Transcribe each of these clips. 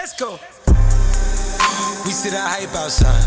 Let's go. We see that hype outside.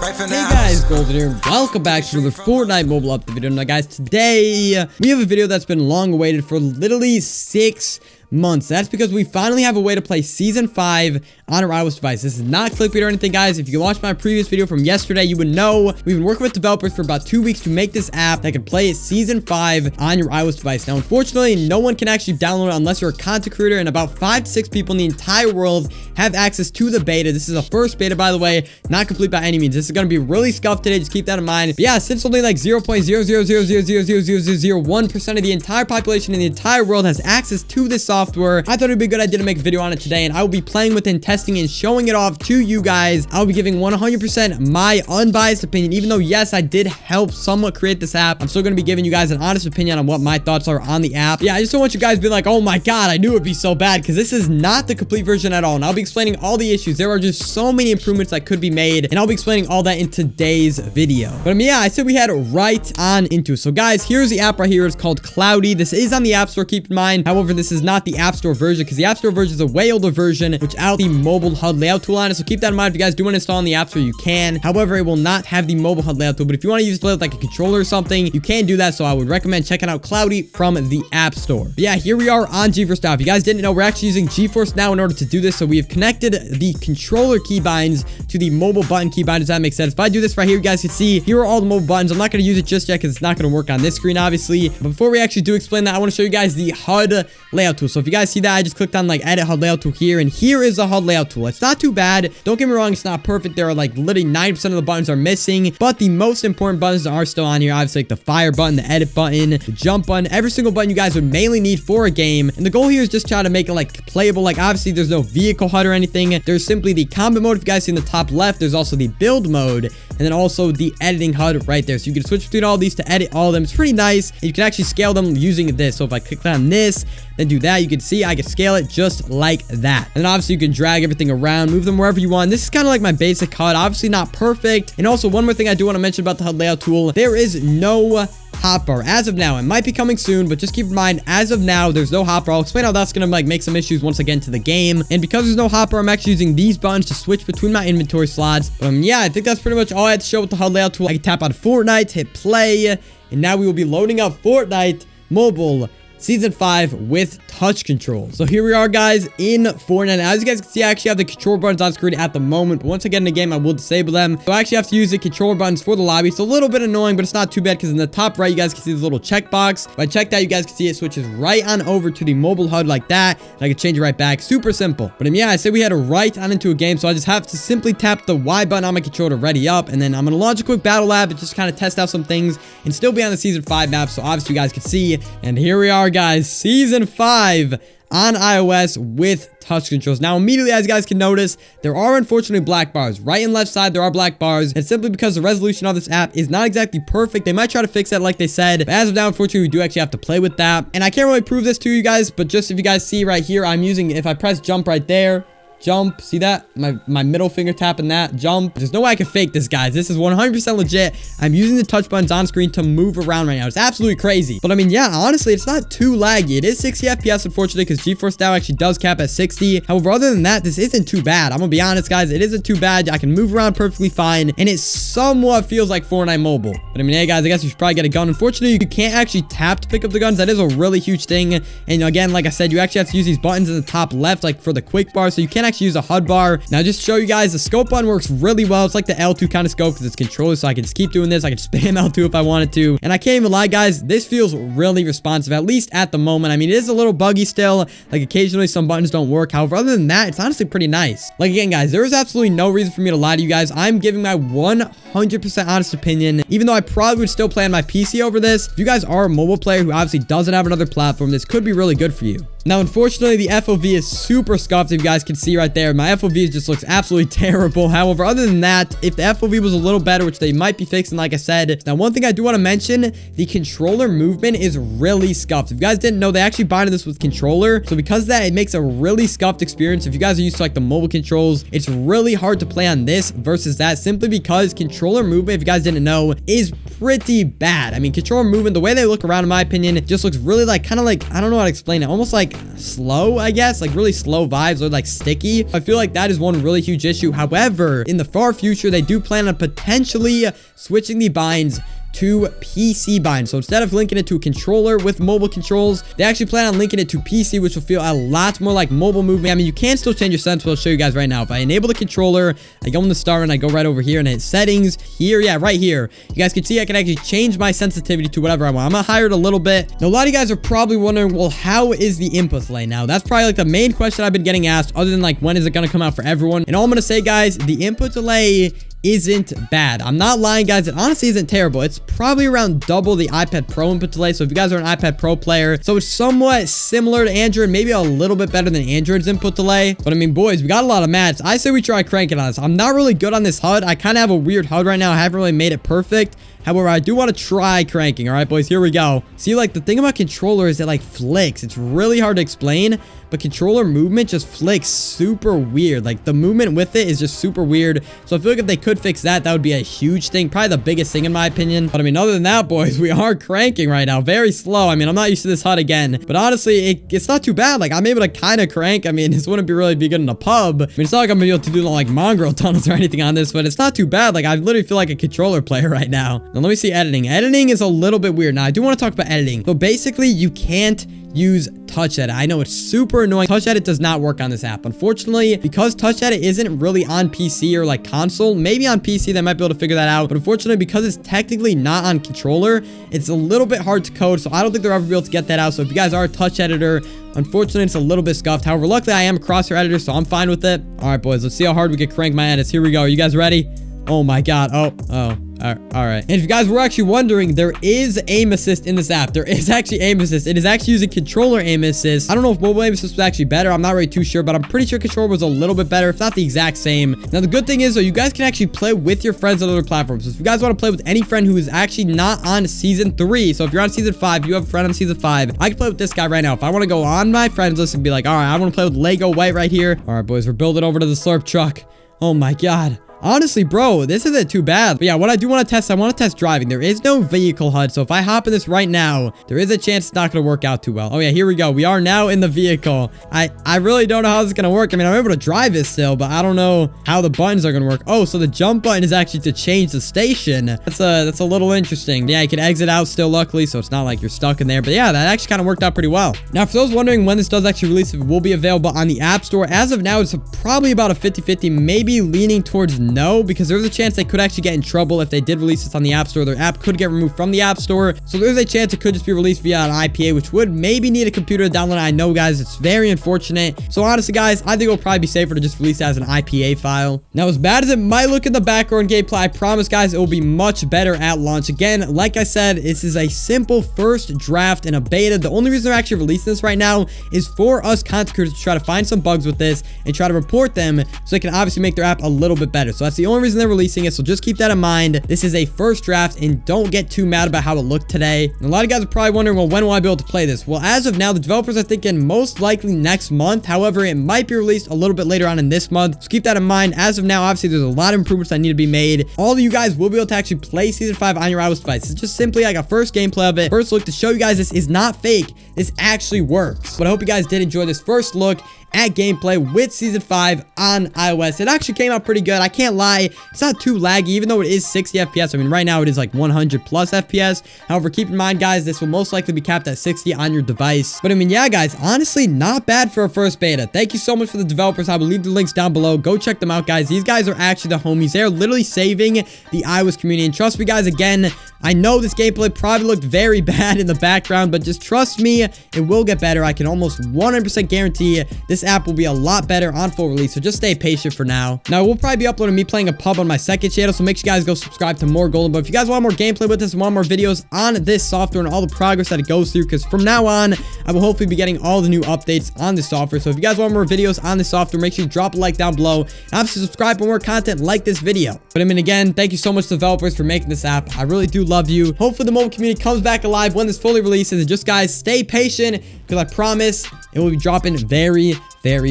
Right from now. Hey guys, Golden here. Welcome back to another Fortnite mobile update video. Now guys, today we have a video that's been long awaited for literally 6 months. That's because we finally have a way to play Season 5 on our iOS device. This is not clickbait or anything, guys. If you watched my previous video from yesterday, you would know we've been working with developers for about 2 weeks to make this app that can play Season 5 on your iOS device. Now, unfortunately, no one can actually download it unless you're a content creator, and about 5 to 6 people in the entire world have access to the beta. This is a first beta, by the way, not complete by any means. This is going to be really scuffed today. Just keep that in mind. But yeah, since only like 0.000000001% of the entire population in the entire world has access to this software, I thought it'd be a good idea to make a video on it today, and I will be playing with and testing and showing it off to you guys. I'll be giving 100% my unbiased opinion, even though yes, I did help somewhat create this app. I'm still going to be giving you guys an honest opinion on what my thoughts are on the app. Yeah, I just don't want you guys to be like, oh my god, I knew it'd be so bad, because this is not the complete version at all, and I'll be explaining all the issues. There are just so many improvements that could be made, and I'll be explaining all that in today's video. But yeah, I said we had right on into it. So guys, here's the app right here. It's called Cloudy. This is on the App Store, keep in mind. However, this is not the App Store version, because the App Store version is a way older version without the mobile HUD layout tool on it. So keep that in mind. If you guys do want to install on the App Store, you can. However, it will not have the mobile HUD layout tool. But if you want to use it with like a controller or something, you can do that. So I would recommend checking out Cloudy from the App Store. But yeah, here we are on GeForce Now. If you guys didn't know, we're actually using GeForce Now in order to do this. So we have connected the controller keybinds to the mobile button keybinds. Does that make sense? If I do this right here, you guys can see here are all the mobile buttons. I'm not going to use it just yet because it's not going to work on this screen, obviously. But before we actually do explain that, I want to show you guys the HUD layout tool. So if you guys see that, I just clicked on like edit HUD layout tool here, and here is the HUD layout tool. It's not too bad. Don't get me wrong, it's not perfect. There are like literally 90% of the buttons are missing, but the most important buttons are still on here. Obviously, like the fire button, the edit button, the jump button, every single button you guys would mainly need for a game. And the goal here is just try to make it like playable. Like obviously there's no vehicle HUD or anything. There's simply the combat mode. If you guys see in the top left, there's also the build mode, and then also the editing HUD right there. So you can switch between all these to edit all of them. It's pretty nice. And you can actually scale them using this. So if I click on this, then do that, you can see I can scale it just like that. And then obviously you can drag everything around, move them wherever you want. This is kind of like my basic HUD, obviously not perfect. And also one more thing I do want to mention about the HUD layout tool, there is no hotbar as of now. It might be coming soon, but just keep in mind, as of now, there's no hotbar. I'll explain how that's gonna like make some issues once I get into the game. And because there's no hotbar, I'm actually using these buttons to switch between my inventory slots. But yeah, I think that's pretty much all I had to show with the HUD layout tool. I can tap on Fortnite, hit play, and now we will be loading up Fortnite mobile Season 5 with touch control. So here we are, guys, in Fortnite. Now, as you guys can see, I actually have the control buttons on screen at the moment, but once I get in the game, I will disable them. So I actually have to use the controller buttons for the lobby. It's a little bit annoying, but it's not too bad, because in the top right, you guys can see this little checkbox. If I check that, you guys can see it switches right on over to the mobile HUD like that, and I can change it right back. Super simple. But yeah, I said we had to right on into a game, so I just have to simply tap the Y button on my controller to ready up, and then I'm going to launch a quick battle lab and just kind of test out some things and still be on the Season 5 map, so obviously you guys can see. And here we are, guys, Season 5 on iOS with touch controls. Now, immediately, as you guys can notice, there are unfortunately black bars. Right and left side, there are black bars. And simply because the resolution of this app is not exactly perfect. They might try to fix that like they said. But as of now, unfortunately, we do actually have to play with that. And I can't really prove this to you guys, but just if you guys see right here, I'm using, if I press jump right there, jump, see that? My middle finger tapping that, jump. There's no way I can fake this, guys. This is 100% legit. I'm using the touch buttons on screen to move around right now. It's absolutely crazy. But I mean, yeah, honestly, it's not too laggy. It is 60 FPS, unfortunately, because GeForce Now actually does cap at 60. However, other than that, this isn't too bad. I'm gonna be honest, guys. It isn't too bad. I can move around perfectly fine, and it somewhat feels like Fortnite mobile. But I mean, hey, guys, I guess you should probably get a gun. Unfortunately, you can't actually tap to pick up the guns. That is a really huge thing. And again, like I said, you actually have to use these buttons in the top left, like for the quick bar, so you can't actually use a HUD bar. Now, just to show you guys, the scope button works really well. It's like the L2 kind of scope because it's controller, so I can just keep doing this. I can spam L2 if I wanted to. And I can't even lie, guys, this feels really responsive, at least at the moment. I mean, it is a little buggy still. Like, occasionally some buttons don't work. However, other than that, it's honestly pretty nice. Like, again, guys, there is absolutely no reason for me to lie to you guys. I'm giving my 100% honest opinion, even though I probably would still play on my PC over this. If you guys are a mobile player who obviously doesn't have another platform, this could be really good for you. Now, unfortunately, the FOV is super scuffed. If you guys can see right there, my FOV just looks absolutely terrible. However, other than that, if the FOV was a little better, which they might be fixing, like I said. Now, one thing I do want to mention, the controller movement is really scuffed. If you guys didn't know, they actually binded this with controller. So because of that, it makes a really scuffed experience. If you guys are used to like the mobile controls, it's really hard to play on this versus that, simply because controller movement, if you guys didn't know, is pretty bad. I mean, controller movement, the way they look around, in my opinion, it just looks really like, kind of like, I don't know how to explain it, almost like like slow, I guess, like really slow vibes, or like sticky. I feel like that is one really huge issue. However, in the far future, they do plan on potentially switching the binds to PC bind. So instead of linking it to a controller with mobile controls, they actually plan on linking it to PC, which will feel a lot more like mobile movement. I mean, you can still change your settings, but I'll show you guys right now. If I enable the controller, I go in the start and I go right over here and hit settings here. Yeah, right here. You guys can see I can actually change my sensitivity to whatever I want. I'm gonna higher it a little bit. Now, a lot of you guys are probably wondering, well, how is the input delay now? That's probably like the main question I've been getting asked, other than like, when is it gonna come out for everyone? And all I'm gonna say, guys, the input delay isn't bad. I'm not lying, guys. It honestly isn't terrible. It's probably around double the iPad Pro input delay. So if you guys are an iPad Pro player, so it's somewhat similar to Android, maybe a little bit better than Android's input delay. But I mean, boys, we got a lot of mats. I say we try cranking on this. I'm not really good on this HUD. I kind of have a weird HUD right now. I haven't really made it perfect. However, I do want to try cranking. All right, boys, here we go. See, like, the thing about controller is it like flicks. It's really hard to explain, but controller movement just flicks super weird. Like, the movement with it is just super weird. So I feel like if they could fix that, that would be a huge thing. Probably the biggest thing in my opinion. But I mean, other than that, boys, we are cranking right now. Very slow. I mean, I'm not used to this HUD again, but honestly, it's not too bad. Like, I'm able to kind of crank. I mean, this wouldn't be really be good in a pub. I mean, it's not like I'm able to do like mongrel tunnels or anything on this, but it's not too bad. Like, I literally feel like a controller player right now. Now, let me see editing. Editing is a little bit weird. Now, I do want to talk about editing. So basically, you can't use touch edit. I know it's super annoying. Touch edit does not work on this app. Unfortunately, because touch edit isn't really on PC or like console, maybe on PC they might be able to figure that out. But unfortunately, because it's technically not on controller, it's a little bit hard to code. So I don't think they'll ever be able to get that out. So if you guys are a touch editor, unfortunately, it's a little bit scuffed. However, luckily I am a crosshair editor, so I'm fine with it. All right, boys, let's see how hard we can crank my edits. Here we go. Are you guys ready? Oh my God. Oh. All right. And if you guys were actually wondering, there is aim assist in this app. There is actually aim assist. It is actually using controller aim assist. I don't know if mobile aim assist was actually better. I'm not really too sure, but I'm pretty sure controller was a little bit better, if not the exact same. Now, the good thing is, though, you guys can actually play with your friends on other platforms. So if you guys want to play with any friend who is actually not on season 3, so if you're on season 5, you have a friend on season 5, I can play with this guy right now. If I want to go on my friends list and be like, all right, I want to play with Lego White right here. All right, boys, we're building over to the slurp truck. Oh my God. Honestly, bro, this isn't too bad. But yeah, what I do want to test, I want to test driving. There is no vehicle HUD, so if I hop in this right now, there is a chance it's not going to work out too well. Oh yeah, here we go. We are now in the vehicle. I really don't know how this is going to work. I mean, I'm able to drive it still, but I don't know how the buttons are going to work. Oh, so the jump button is actually to change the station. That's a little interesting. Yeah, you can exit out still, luckily, so it's not like you're stuck in there. But yeah, that actually kind of worked out pretty well. Now, for those wondering when this does actually release, if it will be available on the App Store, as of now, it's probably about a 50-50, maybe leaning towards no, because there's a chance they could actually get in trouble if they did release this on the App Store. Their app could get removed from the App Store, so there's a chance it could just be released via an IPA, which would maybe need a computer to download it. I know, guys, it's very unfortunate. So honestly, guys, I think it'll probably be safer to just release it as an IPA file. Now, as bad as it might look in the background gameplay, I promise, guys, it will be much better at launch. Again, like I said, this is a simple first draft and a beta. The only reason they're actually releasing this right now is for us content creators to try to find some bugs with this and try to report them, so they can obviously make their app a little bit better. So that's the only reason they're releasing it. So just keep that in mind. This is a first draft, and don't get too mad about how it looked today. And a lot of guys are probably wondering, well, when will I be able to play this? Well, as of now, the developers are thinking most likely next month. However, it might be released a little bit later on in this month. So keep that in mind. As of now, obviously, there's a lot of improvements that need to be made. All of you guys will be able to actually play Season 5 on your iOS device. It's just simply like a first gameplay of it. First look to show you guys this is not fake. This actually works. But I hope you guys did enjoy this first look at gameplay with Season 5 on iOS. It actually came out pretty good. I can't lie. It's not too laggy, even though it is 60 FPS. I mean, right now it is like 100 plus FPS. However, keep in mind, guys, this will most likely be capped at 60 on your device. But I mean, yeah, guys, honestly, not bad for a first beta. Thank you so much for the developers. I will leave the links down below. Go check them out, guys. These guys are actually the homies. They're literally saving the iOS community. And trust me, guys, again, I know this gameplay probably looked very bad in the background, but just trust me, it will get better. I can almost 100% guarantee this app will be a lot better on full release, so just stay patient for now. Now, we'll probably be uploading me playing a pub on my second channel, so make sure you guys go subscribe to more Golden. But if you guys want more gameplay with this and want more videos on this software and all the progress that it goes through, because from now on, I will hopefully be getting all the new updates on this software. So if you guys want more videos on this software, make sure you drop a like down below, and obviously subscribe for more content like this video. But I mean, again, thank you so much to developers for making this app. I really do love you. Hopefully the mobile community comes back alive when this fully releases, and just, guys, stay patient, because I promise it will be dropping very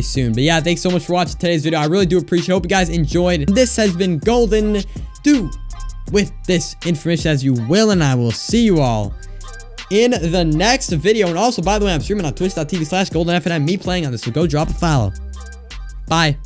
soon. But yeah, thanks so much for watching today's video. I really do appreciate it. Hope you guys enjoyed. This has been Golden. Do with this information as you will, and I will see you all in the next video. And also, by the way, I'm streaming on twitch.tv/goldenfnm, me playing on this, so go drop a follow. Bye.